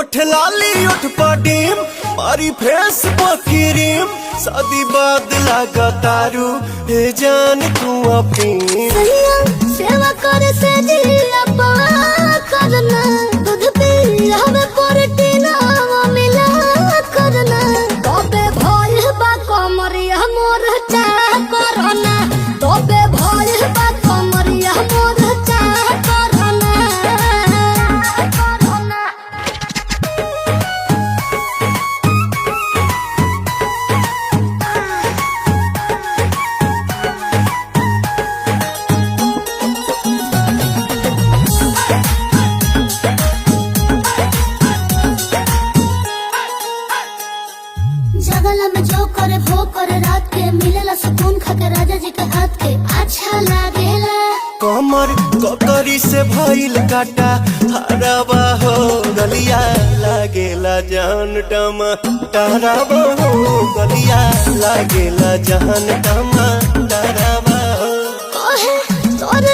ओठ लाली ओठ पडीम मारी फेस पकीरीम शादी बाद लगा तारू हे जान तू अपनी सेवा करे से दिया करना दूध पी हमें प्रोटीन मिला करना तबे भइल बा कमरिया मोर चाह करना तबे भइल बा कमरिया मोर चाह करना जगला में जो करे वो करे रात के मिलेला सुकून खाके राजा जी के हाथ के अच्छा लागेला कमर ककरी से भइल काटा हराबा हो गलिया लागेला जान टमा ताराबा हो गलिया लागेला जान टमा ताराबा हो कहे तोर